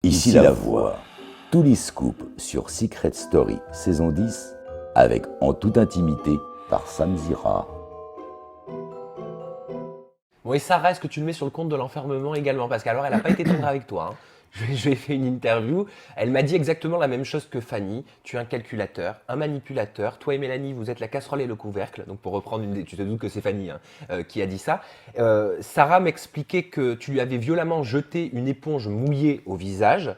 Ici la voix. Tous les scoops sur Secret Story saison 10 avec En toute intimité par Sam Zira. Bon, et Sarah, est-ce que tu le mets sur le compte de l'enfermement également? Parce qu'alors, elle n'a pas été tendre avec toi, hein. Je lui ai fait une interview. Elle m'a dit exactement la même chose que Fanny. Tu es un calculateur, un manipulateur. Toi et Mélanie, vous êtes la casserole et le couvercle. Donc, pour reprendre tu te doutes que c'est Fanny, hein, qui a dit ça. Sarah m'expliquait que tu lui avais violemment jeté une éponge mouillée au visage.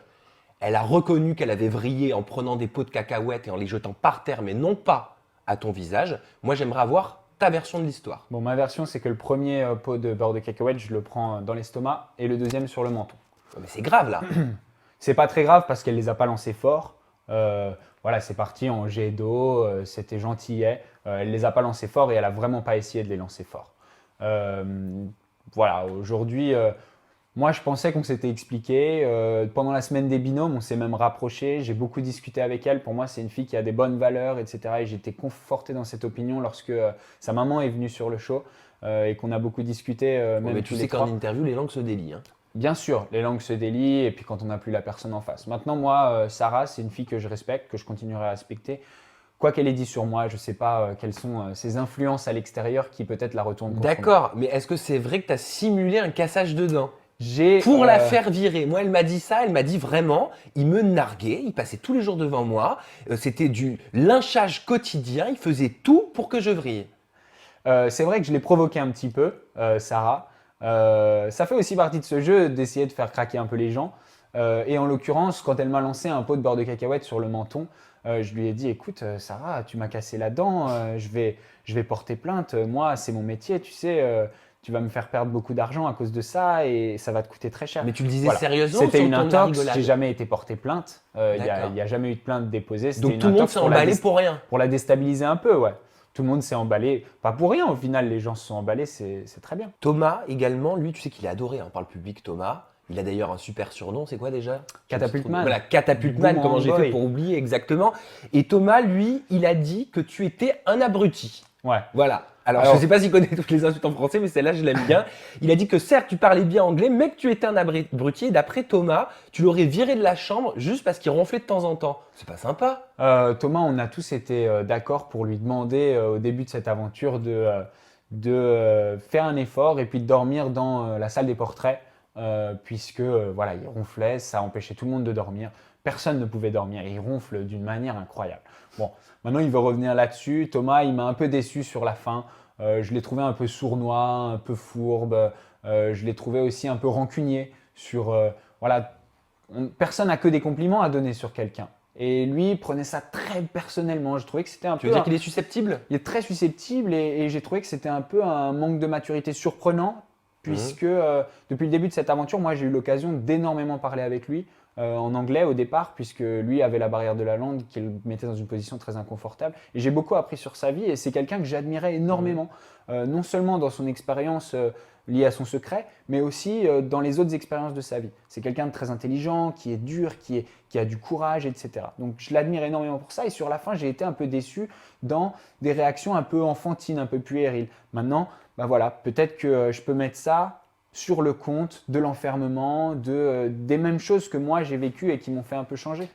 Elle a reconnu qu'elle avait vrillé en prenant des pots de cacahuètes et en les jetant par terre, mais non pas à ton visage. Moi, j'aimerais avoir ta version de l'histoire. Bon, ma version, c'est que le premier pot de beurre de cacahuète, je le prends dans l'estomac et le deuxième sur le menton. Mais c'est grave là. C'est pas très grave parce qu'elle les a pas lancés fort. Voilà, c'est parti en jet d'eau, c'était gentillet. Elle les a pas lancés fort et elle a vraiment pas essayé de les lancer fort. Voilà, aujourd'hui, moi je pensais qu'on s'était expliqué. Pendant la semaine des binômes, on s'est même rapproché. J'ai beaucoup discuté avec elle. Pour moi, c'est une fille qui a des bonnes valeurs, etc. Et j'étais conforté dans cette opinion lorsque sa maman est venue sur le show et qu'on a beaucoup discuté. Même Mais tous tu les sais qu'en trois. interview, les langues se délient, hein. Bien sûr, les langues se délient et puis quand on n'a plus la personne en face. Maintenant, moi, Sarah, c'est une fille que je respecte, que je continuerai à respecter. Quoi qu'elle ait dit sur moi, je ne sais pas quelles sont ses influences à l'extérieur qui peut-être la retournent contre moi. D'accord, mais est-ce que c'est vrai que tu as simulé un cassage de dents J'ai pour la faire virer? Moi, elle m'a dit ça, elle m'a dit vraiment, il me narguait, il passait tous les jours devant moi, c'était du lynchage quotidien, il faisait tout pour que je vrille. c'est vrai que je l'ai provoqué un petit peu, Sarah. Ça fait aussi partie de ce jeu d'essayer de faire craquer un peu les gens. Et en l'occurrence, quand elle m'a lancé un pot de beurre de cacahuète sur le menton, je lui ai dit, écoute, Sarah, tu m'as cassé la dent, je vais porter plainte. Moi, c'est mon métier, tu sais, tu vas me faire perdre beaucoup d'argent à cause de ça et ça va te coûter très cher. Mais tu le disais Voilà. sérieusement ou C'était sur une le ton de la intox, rigolade? j'ai jamais été porté plainte. Il D'accord. n'y a jamais eu de plainte déposée. C'était Donc une tout le monde intox s'est pour la emballé pour rien. pour la déstabiliser un peu, ouais. Tout le monde s'est emballé, pas pour rien au final, les gens se sont emballés, c'est très bien. Thomas également, lui, tu sais qu'il est adoré hein, par le public, Thomas. Il a d'ailleurs un super surnom, c'est quoi déjà? Catapultman. Voilà, Catapultman, Boomerang comment j'ai fait Boy. pour oublier exactement. Et Thomas, lui, il a dit que tu étais un abruti. Ouais. Voilà. Alors, je Alors- ne sais pas s'il connaît toutes les insultes en français, mais celle-là, je l'aime bien. Il a dit que certes, tu parlais bien anglais, mais que tu étais un abruti. Et d'après Thomas, tu l'aurais viré de la chambre juste parce qu'il ronflait de temps en temps. C'est pas sympa. Thomas, on a tous été d'accord pour lui demander au début de cette aventure de faire un effort et puis de dormir dans la salle des portraits, puisque voilà, il ronflait, ça empêchait tout le monde de dormir. Personne ne pouvait dormir, il ronfle d'une manière incroyable. Bon, maintenant il veut revenir là-dessus. Thomas, il m'a un peu déçu sur la fin. Je l'ai trouvé un peu sournois, un peu fourbe. Je l'ai trouvé aussi un peu rancunier sur voilà, personne n'a que des compliments à donner sur quelqu'un. Et lui prenait ça très personnellement. Je trouvais que c'était un Tu peu. veux dire qu'il est susceptible? Il est très susceptible et j'ai trouvé que c'était un peu un manque de maturité surprenant, puisque depuis le début de cette aventure, moi j'ai eu l'occasion d'énormément parler avec lui en anglais au départ, puisque lui avait la barrière de la langue qui le mettait dans une position très inconfortable. Et j'ai beaucoup appris sur sa vie et c'est quelqu'un que j'admirais énormément, non seulement dans son expérience liée à son secret, mais aussi dans les autres expériences de sa vie. C'est quelqu'un de très intelligent, qui est dur, qui a du courage, etc. Donc je l'admire énormément pour ça et sur la fin, j'ai été un peu déçu dans des réactions un peu enfantines, un peu puériles. Maintenant, bah voilà, peut-être que je peux mettre ça sur le compte de l'enfermement, des mêmes choses que moi j'ai vécues et qui m'ont fait un peu changer.